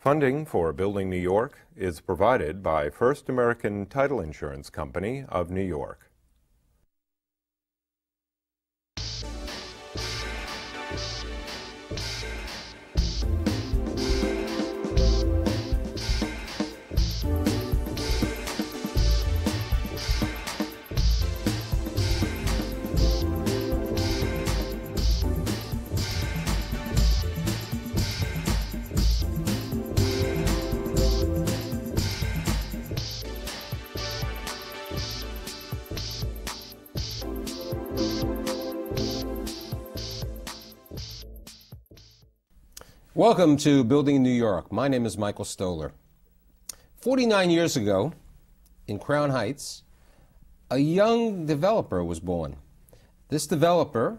Funding for Building New York is provided by First American Title Insurance Company of New York. Welcome to Building New York. My name is Michael Stoller. 49 years ago, in Crown Heights, a young developer was born. This developer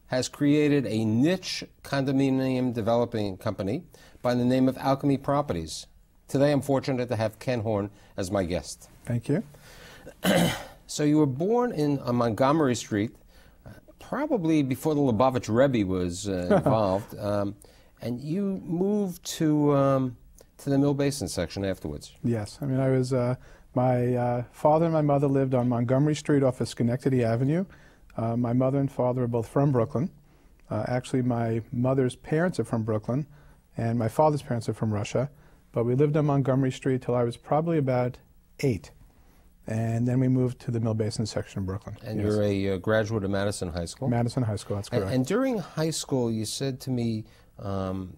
has created a niche condominium developing company by the name of Alchemy Properties. Today I'm fortunate to have Ken Horn as my guest. Thank you. So you were born on Montgomery Street, probably before the Lubavitch Rebbe was involved. And you moved to the Mill Basin section afterwards. Yes. I mean, I was, my father and my mother lived on Montgomery Street off of Schenectady Avenue. My mother and father are both from Brooklyn. Actually, my mother's parents are from Brooklyn, and my father's parents are from Russia. But we lived on Montgomery Street till I was probably about 8. And then we moved to the Mill Basin section of Brooklyn. And yes. You're a graduate of Madison High School? Madison High School, that's correct. And during high school, you said to me,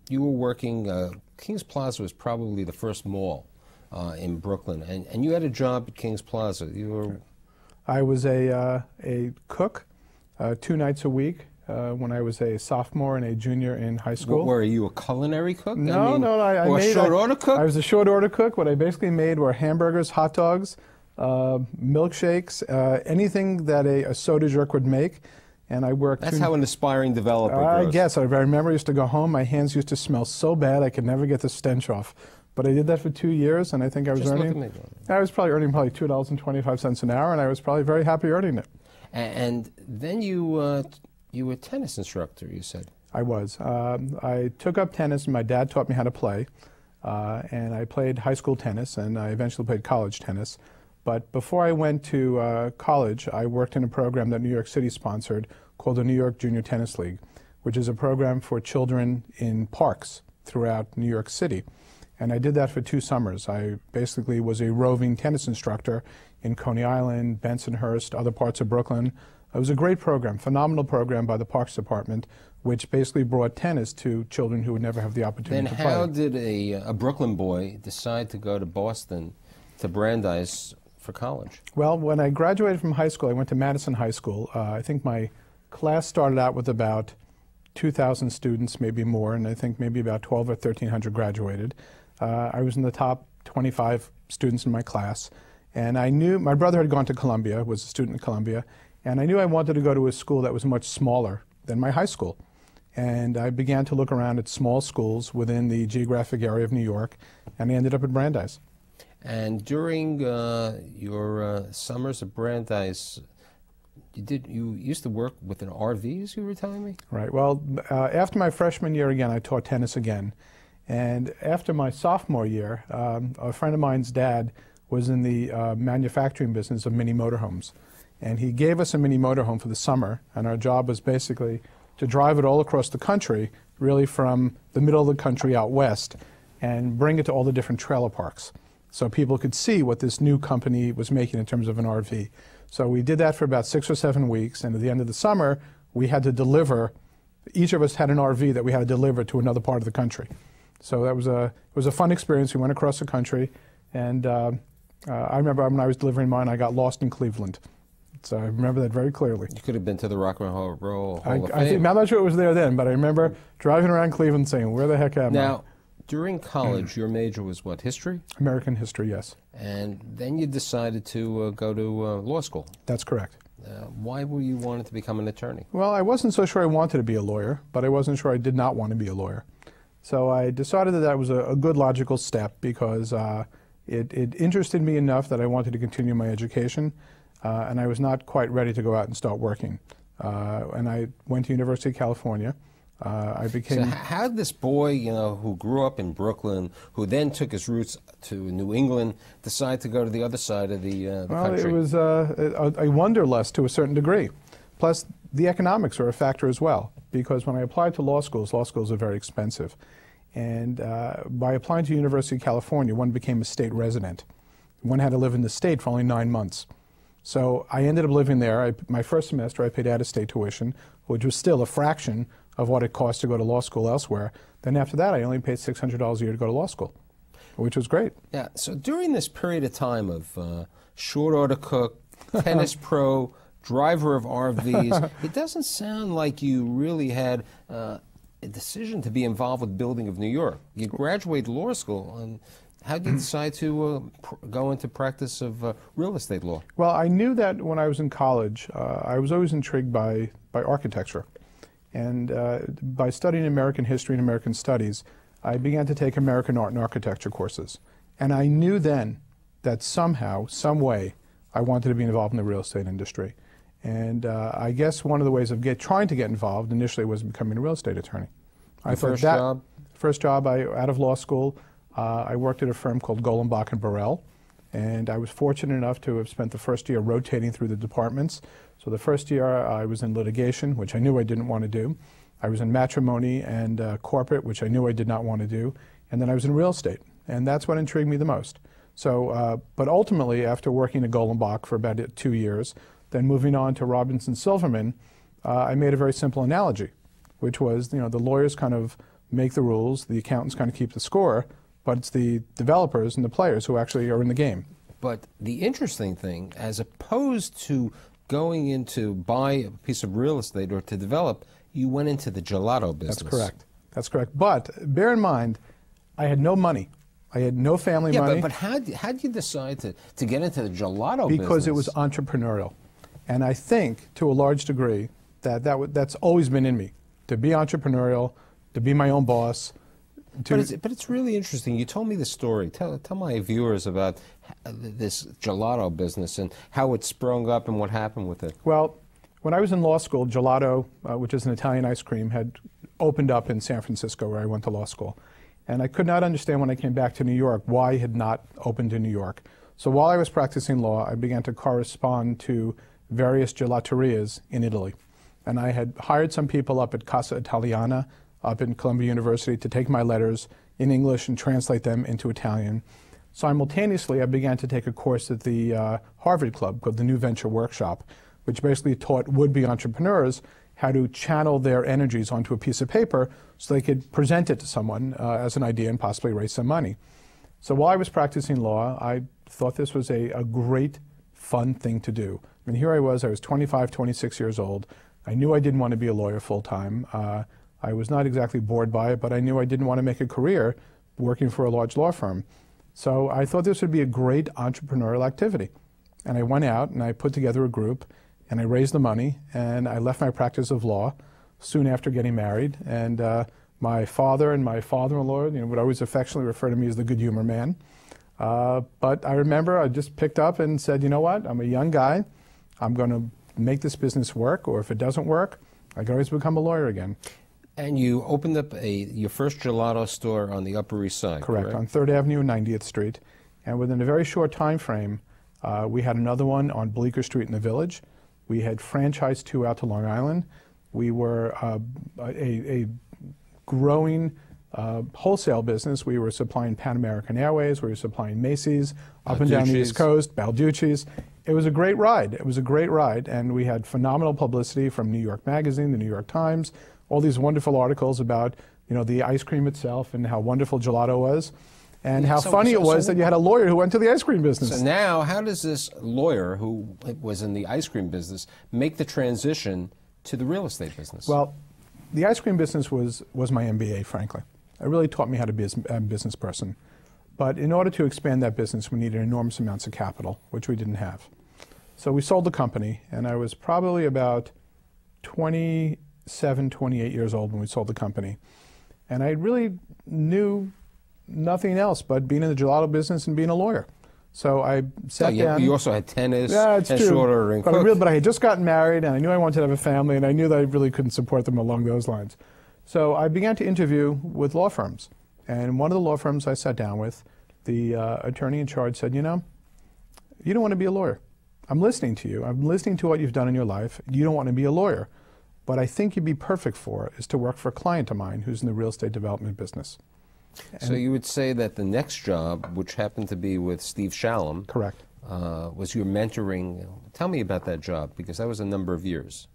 you were working, Kings Plaza was probably the first mall in Brooklyn, and you had a job at Kings Plaza. You were... I was a cook 2 nights a week when I was a sophomore and a junior in high school. What, were you a culinary cook? No, or a short order cook? I was a short order cook. What I basically made were hamburgers, hot dogs, milkshakes, anything that a soda jerk would make. And I worked. That's how an aspiring developer grows. I guess. I remember I used to go home, my hands used to smell so bad I could never get the stench off. But I did that for 2 years, and I think I was earning, I was probably earning $2.25 an hour, and I was probably very happy earning it. And then you were a tennis instructor, you said. I was. I took up tennis, and my dad taught me how to play. And I played high school tennis, and I eventually played college tennis. But before I went to college, I worked in a program that New York City sponsored called the New York Junior Tennis League, which is a program for children in parks throughout New York City. And I did that for 2 summers. I basically was a roving tennis instructor in Coney Island, Bensonhurst, other parts of Brooklyn. It was a great program, phenomenal program by the Parks Department, which basically brought tennis to children who would never have the opportunity to play. Then how did a Brooklyn boy decide to go to Boston, to Brandeis, for college? Well, when I graduated from high school, I went to Madison High School. I think my class started out with about 2,000 students, maybe more, and I think maybe about 12 or 1,300 graduated. I was in the top 25 students in my class, and I knew my brother had gone to Columbia, was a student at Columbia, and I knew I wanted to go to a school that was much smaller than my high school. And I began to look around at small schools within the geographic area of New York, and I ended up at Brandeis. And during your summers at Brandeis, you used to work with an RV, as you were telling me? Right. Well, after my freshman year again, I taught tennis again. And after my sophomore year, a friend of mine's dad was in the manufacturing business of mini motorhomes. And he gave us a mini motorhome for the summer, and our job was basically to drive it all across the country, really from the middle of the country out west, and bring it to all the different trailer parks, so people could see what this new company was making in terms of an RV. So we did that for about 6 or 7 weeks, and at the end of the summer, we had to deliver, each of us had an RV that we had to deliver to another part of the country. So that was it was a fun experience. We went across the country, and I remember when I was delivering mine, I got lost in Cleveland. So I remember that very clearly. You could have been to the Rock and Roll Hall of Fame. I think, I'm not sure it was there then, but I remember driving around Cleveland saying, where the heck am I? Now, during college, your major was what, history? American history, yes. And then you decided to go to law school. That's correct. Why were you wanting to become an attorney? Well, I wasn't so sure I wanted to be a lawyer, but I wasn't sure I did not want to be a lawyer. So I decided that that was a good logical step because it interested me enough that I wanted to continue my education, and I was not quite ready to go out and start working. And I went to University of California. I So became... how did this boy, who grew up in Brooklyn, who then took his roots to New England, decide to go to the other side of the country? It was a wanderlust to a certain degree. Plus, the economics are a factor as well, because when I applied to law schools are very expensive. And by applying to University of California, one became a state resident. One had to live in the state for only 9 months. So I ended up living there. My first semester, I paid out-of-state tuition, which was still a fraction of what it cost to go to law school elsewhere. Then after that, I only paid $600 a year to go to law school, which was great. Yeah, so during this period of time of short order cook, tennis pro, driver of RVs, it doesn't sound like you really had a decision to be involved with Building of New York. You graduated law school, and how did you decide to go into practice of real estate law? Well, I knew that when I was in college, I was always intrigued by architecture. And by studying American history and American studies, I began to take American art and architecture courses. And I knew then that somehow, some way, I wanted to be involved in the real estate industry. And I guess one of the ways of trying to get involved initially was becoming a real estate attorney. First job? First job, out of law school, I worked at a firm called Goldenbach and Burrell. And I was fortunate enough to have spent the first year rotating through the departments. So the first year I was in litigation, which I knew I didn't want to do. I was in matrimony and corporate, which I knew I did not want to do. And then I was in real estate. And that's what intrigued me the most. So, but ultimately, after working at Goldenbach for about 2 years, then moving on to Robinson Silverman, I made a very simple analogy, which was, the lawyers kind of make the rules, the accountants kind of keep the score, but it's the developers and the players who actually are in the game. But the interesting thing, as opposed to going in to buy a piece of real estate or to develop, you went into the gelato business. That's correct. That's correct. But bear in mind, I had no money. I had no family money. Yeah, but how did you decide to get into the gelato business? Because it was entrepreneurial. And I think, to a large degree, that's always been in me, to be entrepreneurial, to be my own boss. But it's really interesting. You told me the story. Tell my viewers about this gelato business and how it sprung up and what happened with it. Well, when I was in law school, gelato, which is an Italian ice cream, had opened up in San Francisco, where I went to law school. And I could not understand when I came back to New York why it had not opened in New York. So while I was practicing law, I began to correspond to various gelaterias in Italy. And I had hired some people up at Casa Italiana, up in Columbia University, to take my letters in English and translate them into Italian. Simultaneously, I began to take a course at the Harvard Club called the New Venture Workshop, which basically taught would-be entrepreneurs how to channel their energies onto a piece of paper so they could present it to someone as an idea and possibly raise some money. So while I was practicing law, I thought this was a great, fun thing to do. I mean, here I was 25, 26 years old. I knew I didn't want to be a lawyer full-time. I was not exactly bored by it, but I knew I didn't want to make a career working for a large law firm. So I thought this would be a great entrepreneurial activity. And I went out and I put together a group and I raised the money and I left my practice of law soon after getting married. And my father and my father-in-law would always affectionately refer to me as the good humor man. But I remember I just picked up and said, you know what, I'm a young guy. I'm going to make this business work, or if it doesn't work, I can always become a lawyer again. And you opened up your first gelato store on the Upper East Side, correct? On 3rd Avenue and 90th Street. And within a very short time frame, we had another one on Bleecker Street in the Village. We had franchised 2 out to Long Island. We were a growing wholesale business. We were supplying Pan American Airways. We were supplying Macy's, up and down the East Coast, Balducci's. It was a great ride. It was a great ride. And we had phenomenal publicity from New York Magazine, the New York Times, all these wonderful articles about, the ice cream itself and how wonderful gelato was, and how funny it was that you had a lawyer who went to the ice cream business. So now, how does this lawyer who was in the ice cream business make the transition to the real estate business? Well, the ice cream business was my MBA, frankly. It really taught me how to be a business person. But in order to expand that business, we needed enormous amounts of capital, which we didn't have. So we sold the company, and I was probably about 27, 28 years old when we sold the company. And I really knew nothing else but being in the gelato business and being a lawyer. So I sat down. You also had tennis, and short order and but I had just gotten married, and I knew I wanted to have a family, and I knew that I really couldn't support them along those lines. So I began to interview with law firms. And one of the law firms I sat down with, the attorney in charge said, you know, you don't want to be a lawyer. I'm listening to you. I'm listening to what you've done in your life. You don't want to be a lawyer. What I think you'd be perfect for is to work for a client of mine who's in the real estate development business. So you would say that the next job, which happened to be with Steve Shalom, correct, was your mentoring. Tell me about that job, because that was a number of years.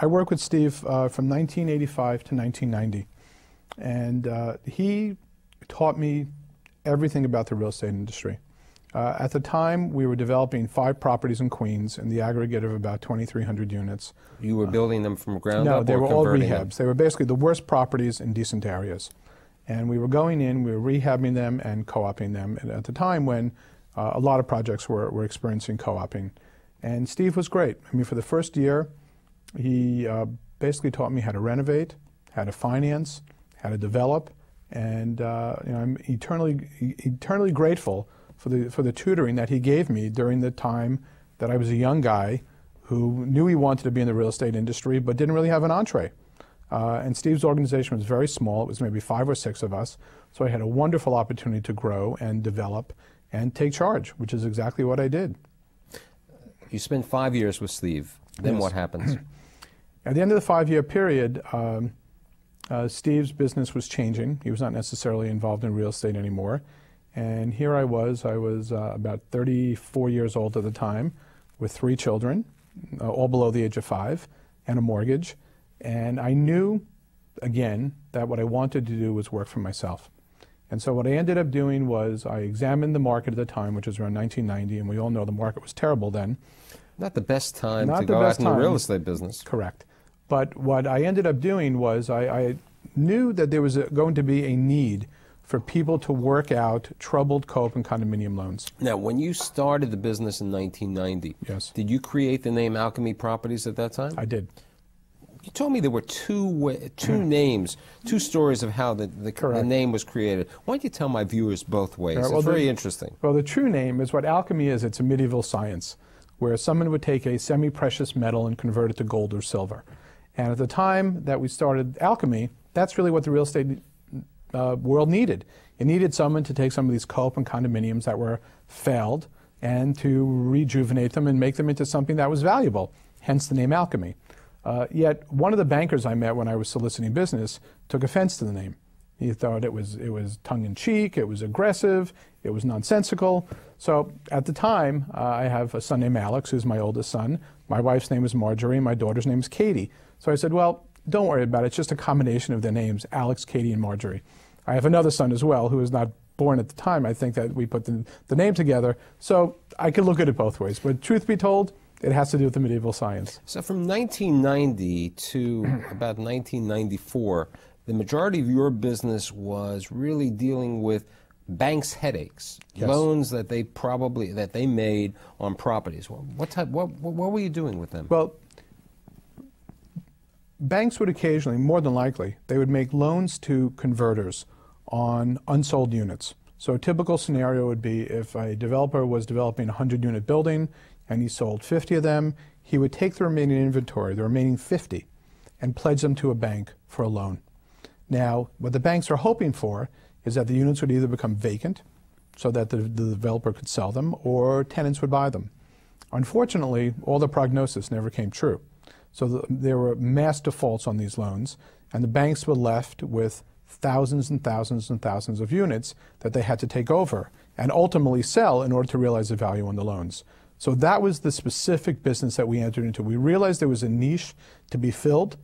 I worked with Steve from 1985 to 1990, and he taught me everything about the real estate industry. At the time, we were developing 5 properties in Queens in the aggregate of about 2,300 units. You were building them from ground up? No, they or were all converting rehabs. them? They were basically the worst properties in decent areas. And we were going in, we were rehabbing them and co-oping them at the time when a lot of projects were experiencing co-oping. And Steve was great. I mean, for the first year, he basically taught me how to renovate, how to finance, how to develop, and you know, I'm eternally grateful for the tutoring that he gave me during the time that I was a young guy who knew he wanted to be in the real estate industry but didn't really have an entree. And Steve's organization was very small. It was maybe 5 or 6 of us. So I had a wonderful opportunity to grow and develop and take charge, which is exactly what I did. You spent 5 years with Steve. Then Yes. what happens? At the end of the 5-year period, Steve's business was changing. He was not necessarily involved in real estate anymore. And here I was about 34 years old at the time, with 3 children, all below the age of 5, and a mortgage. And I knew, again, that what I wanted to do was work for myself. And so what I ended up doing was I examined the market at the time, which was around 1990, and we all know the market was terrible then. Not the best time Not to the go best out in the time. real estate business. Correct. But what I ended up doing was I knew that there was going to be a need for people to work out troubled co-op and condominium loans. Now, when you started the business in 1990, Yes. did you create the name Alchemy Properties at that time? I did. You told me there were two names, 2 stories of how the name was created. Why don't you tell my viewers both ways? Well, it's very interesting. Well, the true name is what alchemy is. It's a medieval science where someone would take a semi-precious metal and convert it to gold or silver. And at the time that we started alchemy, that's really what the real estate world needed. It needed someone to take some of these co-op and condominiums that were failed and to rejuvenate them and make them into something that was valuable, hence the name alchemy. Yet one of the bankers I met when I was soliciting business took offense to the name. He thought it was tongue-in-cheek, it was aggressive, it was nonsensical. So at the time, I have a son named Alex, who's my oldest son. My wife's name is Marjorie, my daughter's name is Katie. So I said, well, don't worry about it, it's just a combination of their names, Alex, Katie, and Marjorie. I have another son as well, who was not born at the time. I think that we put the name together. So I could look at it both ways. But truth be told, it has to do with the medieval science. So from 1990 to about 1994, the majority of your business was really dealing with banks' headaches, Yes. loans that they made on properties. What were you doing with them? Well, banks would occasionally, more than likely, they would make loans to converters on unsold units. So a typical scenario would be if a developer was developing a 100-unit building and he sold 50 of them, he would take the remaining inventory, the remaining 50, and pledge them to a bank for a loan. Now, what the banks are hoping for is that the units would either become vacant so that the developer could sell them, or tenants would buy them. Unfortunately, all the prognosis never came true. So there were mass defaults on these loans, and the banks were left with thousands and thousands and thousands of units that they had to take over and ultimately sell in order to realize the value on the loans. So that was the specific business that we entered into. We realized there was a niche to be filled.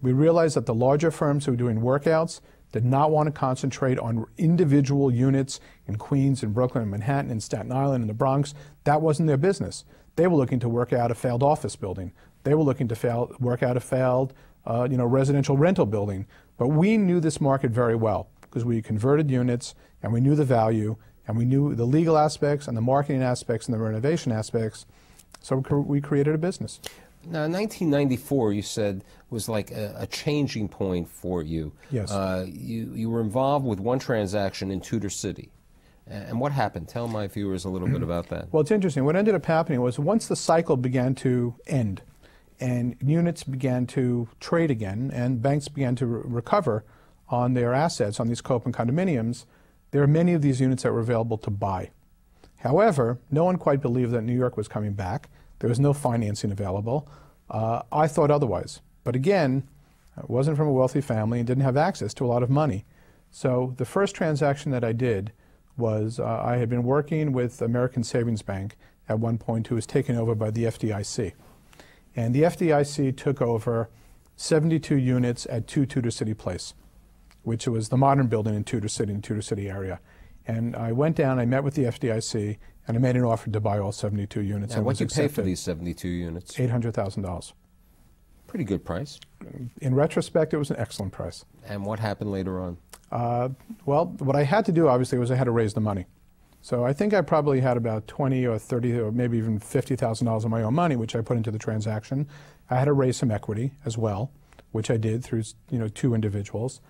We realized that the larger firms who were doing workouts did not want to concentrate on individual units in Queens and Brooklyn and Manhattan and Staten Island and the Bronx. That wasn't their business. They were looking to work out a failed office building. They were looking to work out a failed residential rental building. But we knew this market very well because we converted units and we knew the value and we knew the legal aspects and the marketing aspects and the renovation aspects. So we created a business. Now, 1994, you said, was like a changing point for you. Yes. You were involved with one transaction in Tudor City. And what happened? Tell my viewers a little bit about that. Well, it's interesting. What ended up happening was once the cycle began to end, and units began to trade again, and banks began to recover on their assets on these co-op and condominiums, there are many of these units that were available to buy. However, no one quite believed that New York was coming back. There was no financing available. I thought otherwise. But again, I wasn't from a wealthy family and didn't have access to a lot of money. So the first transaction that I did was I had been working with American Savings Bank at one point, who was taken over by the FDIC. And the FDIC took over 72 units at 2 Tudor City Place, which was the modern building in Tudor City area. And I went down, I met with the FDIC, and I made an offer to buy all 72 units. Now, what did you pay for these 72 units? $800,000. Pretty good price. In retrospect, it was an excellent price. And what happened later on? Well, what I had to do, obviously, was I had to raise the money. So I think I probably had about 20 or 30 or maybe even $50,000 of my own money, which I put into the transaction. I had to raise some equity as well, which I did through 2 individuals.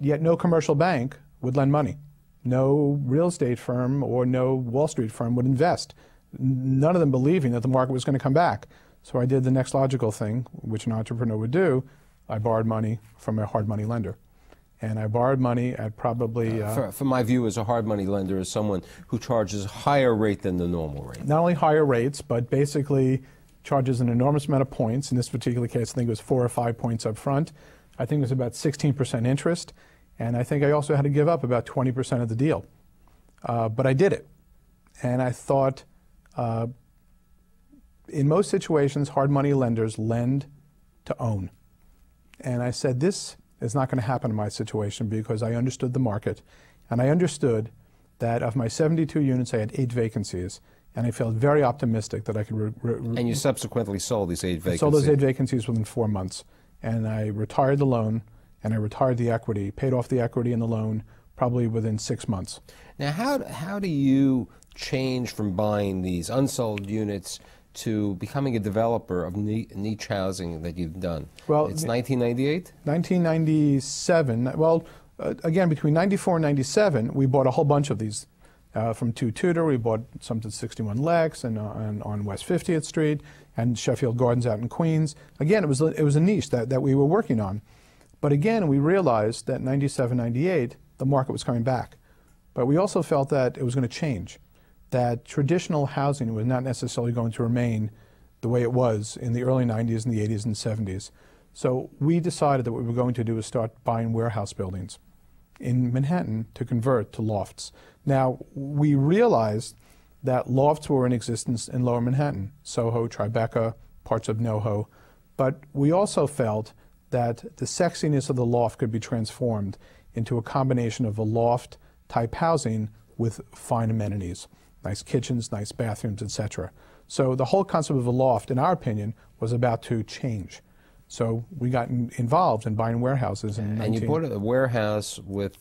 Yet no commercial bank would lend money. No real estate firm or no Wall Street firm would invest. None of them believing that the market was going to come back. So I did the next logical thing, which an entrepreneur would do. I borrowed money from a hard money lender. And I borrowed money at probably... For my view as a hard money lender is someone who charges a higher rate than the normal rate. Not only higher rates, but basically charges an enormous amount of points. In this particular case, I think it was 4 or 5 points up front. I think it was about 16% interest. And I think I also had to give up about 20% of the deal. But I did it. And I thought, in most situations, hard money lenders lend to own. And I said, this is not going to happen in my situation because I understood the market. And I understood that of my 72 units, I had 8 vacancies. And I felt very optimistic that I could... And you subsequently sold these 8 vacancies? Sold those 8 vacancies within 4 months. And I retired the loan, and I retired the equity, paid off the equity and the loan probably within 6 months. Now, how do you change from buying these unsold units to becoming a developer of niche housing that you've done? Well, it's 1998? 1997. Well, again, between 94 and 97, we bought a whole bunch of these. From 2 Tudor, we bought some to 61 Lex and on West 50th Street and Sheffield Gardens out in Queens. Again, it was a niche that we were working on. But again, we realized that 97, 98, the market was coming back. But we also felt that it was going to change, that traditional housing was not necessarily going to remain the way it was in the early 90s and the 80s and 70s. So we decided that what we were going to do was start buying warehouse buildings in Manhattan to convert to lofts. Now, we realized that lofts were in existence in Lower Manhattan, Soho, Tribeca, parts of NoHo, but we also felt that the sexiness of the loft could be transformed into a combination of a loft-type housing with fine amenities, nice kitchens, nice bathrooms, etc. So the whole concept of a loft, in our opinion, was about to change. So we got involved in buying warehouses. And you bought a warehouse with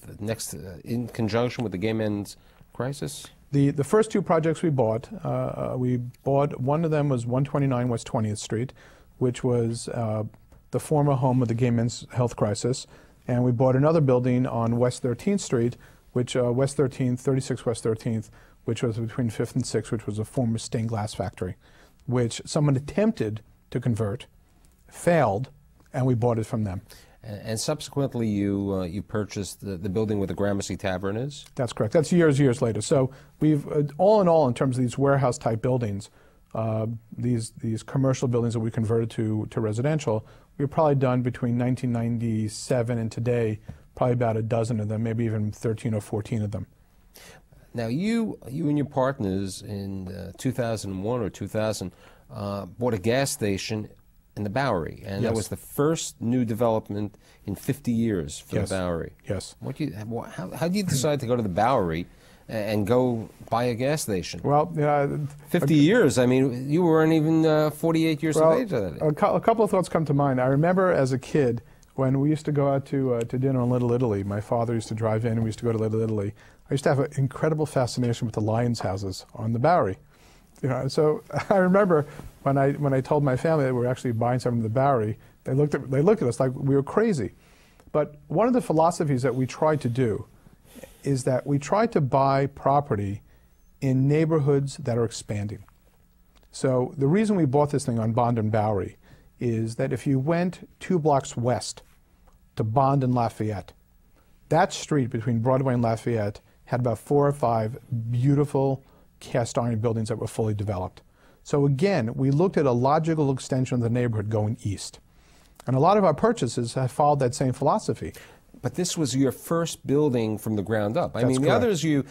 in conjunction with the gay men's crisis? The first 2 projects we bought, one of them was 129 West 20th Street, which was the former home of the gay men's health crisis. And we bought another building on West 13th Street, which 36 West 13th, which was between 5th and 6th, which was a former stained glass factory, which someone attempted to convert, failed, and we bought it from them. And subsequently, you purchased the building where the Gramercy Tavern is? That's correct. That's years later. So we've, all in all, in terms of these warehouse-type buildings, these commercial buildings that we converted to residential, we've probably done between 1997 and today, probably about a dozen of them, maybe even 13 or 14 of them. Now, you and your partners in 2001 or 2000 bought a gas station in the Bowery, and yes. That was the first new development in 50 years for yes. the Bowery. Yes. How did you decide to go to the Bowery and go buy a gas station? Well, 50 years. I mean, you weren't even 48 years of age at that age. A couple of thoughts come to mind. I remember as a kid when we used to go out to dinner in Little Italy. My father used to drive in, and we used to go to Little Italy. I used to have an incredible fascination with the Lions houses on the Bowery. So I remember when I told my family that we were actually buying something in the Bowery, they looked at us like we were crazy. But one of the philosophies that we tried to do is that we tried to buy property in neighborhoods that are expanding. So the reason we bought this thing on Bond and Bowery is that if you went 2 blocks west to Bond and Lafayette, that street between Broadway and Lafayette had about 4 or 5 beautiful cast iron buildings that were fully developed. So again, we looked at a logical extension of the neighborhood going east. And a lot of our purchases have followed that same philosophy. But this was your first building from the ground up. I mean, the correct. others you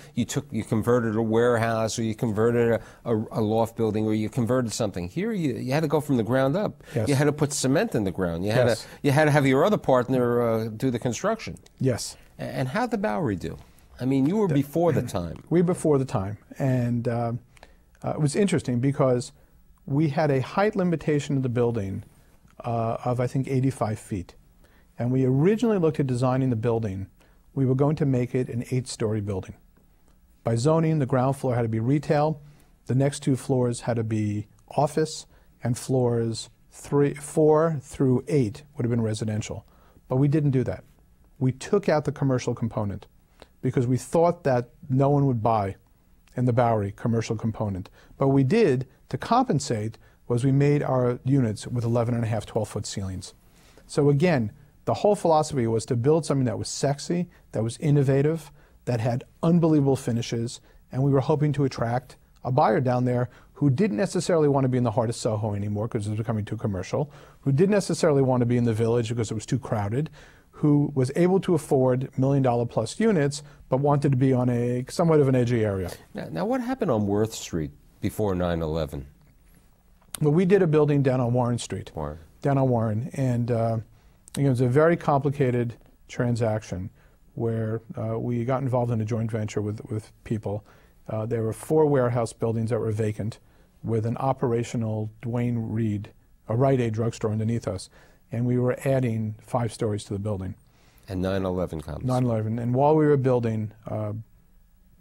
converted a warehouse, or you converted a loft building, or you converted something. Here you had to go from the ground up. Yes. You had to put cement in the ground. You had Yes. to have your other partner do the construction. Yes. And how'd the Bowery do? I mean, you were before the time. We were before the time. And it was interesting because we had a height limitation of the building of, I think, 85 feet. And we originally looked at designing the building. We were going to make it an 8-story building. By zoning, the ground floor had to be retail. The next 2 floors had to be office, and floors 4 through 8 would have been residential. But we didn't do that. We took out the commercial component because we thought that no one would buy in the Bowery commercial component. But what we did to compensate was we made our units with 11.5 12-foot ceilings. So again, the whole philosophy was to build something that was sexy, that was innovative, that had unbelievable finishes, and we were hoping to attract a buyer down there who didn't necessarily want to be in the heart of Soho anymore because it was becoming too commercial, who didn't necessarily want to be in the Village because it was too crowded, who was able to afford $1 million plus units, but wanted to be on a somewhat of an edgy area. Now what happened on Worth Street before 9/11? Well, we did a building down on Warren Street, down on Warren, and it was a very complicated transaction where we got involved in a joint venture with people. There were 4 warehouse buildings that were vacant with an operational Dwayne Reed, a Rite Aid drugstore underneath us, and we were adding 5 stories to the building. And 9/11 comes. 9/11, and while we were building,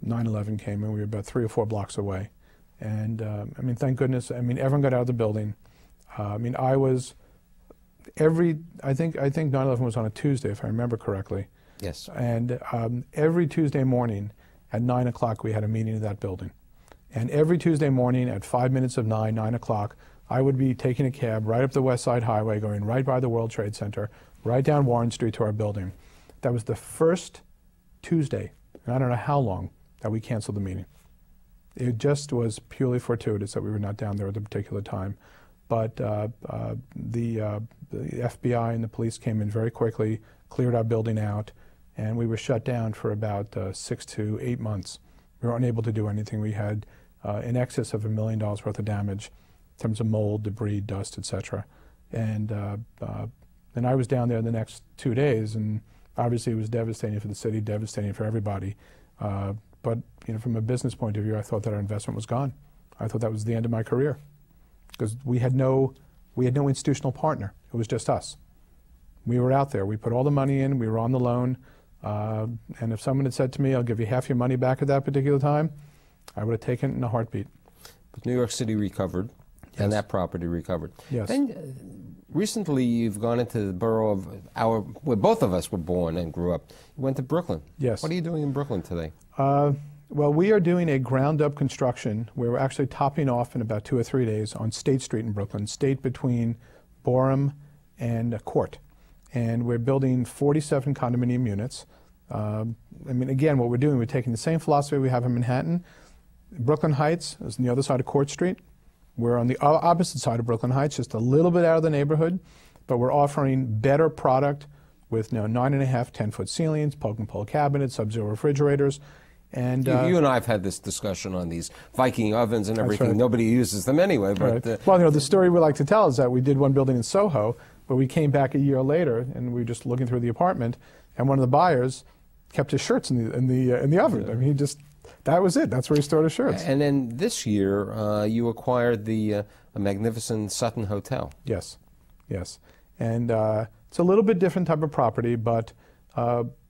9/11 came, and we were about 3 or 4 blocks away. And I mean, thank goodness, I mean, everyone got out of the building. I mean, I think 9/11 was on a Tuesday, if I remember correctly. Yes. And every Tuesday morning at 9 o'clock, we had a meeting in that building. And every Tuesday morning at 5 minutes of 9 o'clock, I would be taking a cab right up the West Side Highway, going right by the World Trade Center, right down Warren Street to our building. That was the first Tuesday, and I don't know how long, that we canceled the meeting. It just was purely fortuitous that we were not down there at the particular time. But the FBI and the police came in very quickly, cleared our building out, and we were shut down for about 6 to 8 months. We were unable to do anything. We had in excess of $1 million worth of damage in terms of mold, debris, dust, etc. And I was down there the next 2 days, and obviously it was devastating for the city, devastating for everybody. But you know, from a business point of view, I thought that our investment was gone. I thought that was the end of my career because we had no institutional partner. It was just us. We were out there. We put all the money in. We were on the loan. And if someone had said to me, "I'll give you half your money back at that particular time," I would have taken it in a heartbeat. But New York City recovered, Yes. and that property recovered. Yes. Then recently you've gone into the borough of where both of us were born and grew up. You went to Brooklyn. Yes. What are you doing in Brooklyn today? Well, we are doing a ground-up construction where we're actually topping off in about 2 or 3 days on State Street in Brooklyn, State between Bowery and Court. And we're building 47 condominium units. I mean, again, what we're doing, we're taking the same philosophy we have in Manhattan. Brooklyn Heights is on the other side of Court Street. We're on the opposite side of Brooklyn Heights, just a little bit out of the neighborhood, but we're offering better product with 9.5, 10-foot ceilings, poke-and-pull cabinets, sub-zero refrigerators. And you and I have had this discussion on these Viking ovens and everything. right. Nobody uses them anyway. But right. Well, the story we like to tell is that we did one building in Soho, but we came back a year later, and we were just looking through the apartment, and one of the buyers kept his shirts in the oven. Yeah. I mean, that was it. That's where he stored his shirts. And then this year, you acquired the magnificent Sutton Hotel. Yes, yes. And it's a little bit different type of property, but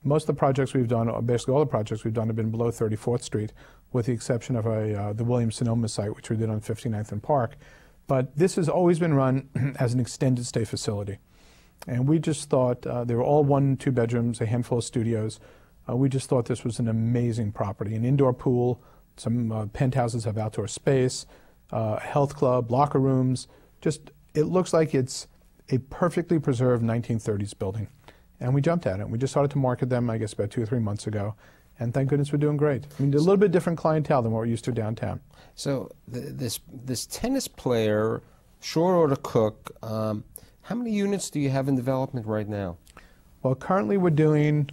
most of the projects we've done, or basically all the projects we've done, have been below 34th Street, with the exception of the Williams-Sonoma site, which we did on 59th and Park. But this has always been run as an extended stay facility. And we just thought, they were all 1 and 2 bedrooms, a handful of studios. We just thought this was an amazing property, an indoor pool, some penthouses have outdoor space, a health club, locker rooms. Just, it looks like it's a perfectly preserved 1930s building. And we jumped at it. We just started to market them, I guess, about 2 or 3 months ago. And thank goodness we're doing great. I mean, a little bit different clientele than what we're used to downtown. So this tennis player, short order cook, how many units do you have in development right now? Well, currently we're doing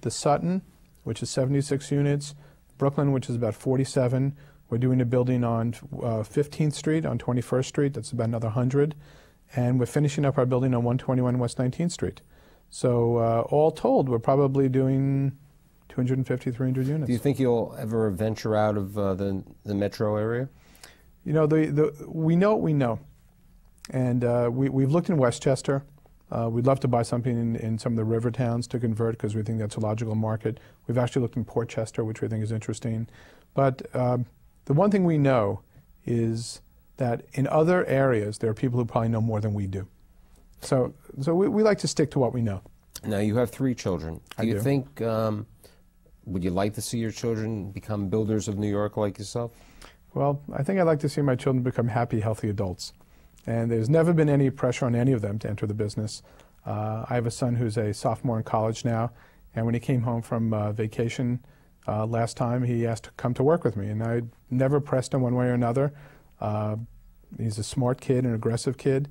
the Sutton, which is 76 units, Brooklyn, which is about 47. We're doing a building on 15th Street, on 21st Street. That's about another 100. And we're finishing up our building on 121 West 19th Street. So all told, we're probably doing 250, 300 units. Do you think you'll ever venture out of the metro area? You know, we know what we know. And we've looked in Westchester. We'd love to buy something in some of the river towns to convert because we think that's a logical market. We've actually looked in Portchester, which we think is interesting. But the one thing we know is that in other areas, there are people who probably know more than we do. So we like to stick to what we know. Now, you have 3 children. Do you think, would you like to see your children become builders of New York like yourself? Well, I think I'd like to see my children become happy, healthy adults. And there's never been any pressure on any of them to enter the business. I have a son who's a sophomore in college now, and when he came home from vacation last time, he asked to come to work with me, and I never pressed him one way or another. He's a smart kid, an aggressive kid.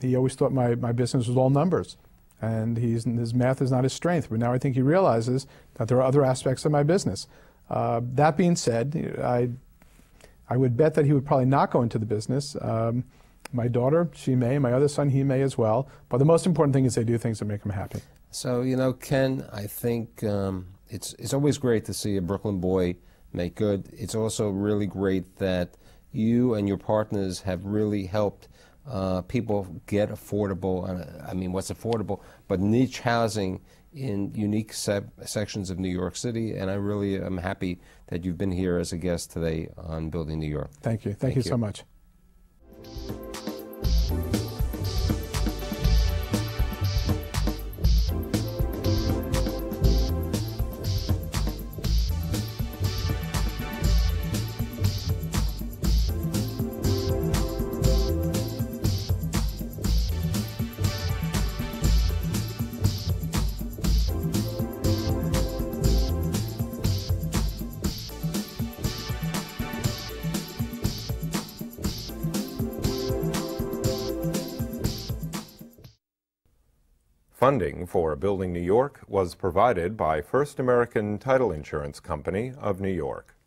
He always thought my business was all numbers, and his math is not his strength, but now I think he realizes that there are other aspects of my business. That being said, I would bet that he would probably not go into the business. My daughter, she may. My other son, he may as well. But the most important thing is they do things that make them happy. So, you know, Ken, I think it's always great to see a Brooklyn boy make good. It's also really great that you and your partners have really helped people get affordable, I mean, what's affordable, but niche housing in unique sections of New York City, and I really am happy that you've been here as a guest today on Building New York. Thank you. Thank you so much. Funding for Building New York was provided by First American Title Insurance Company of New York.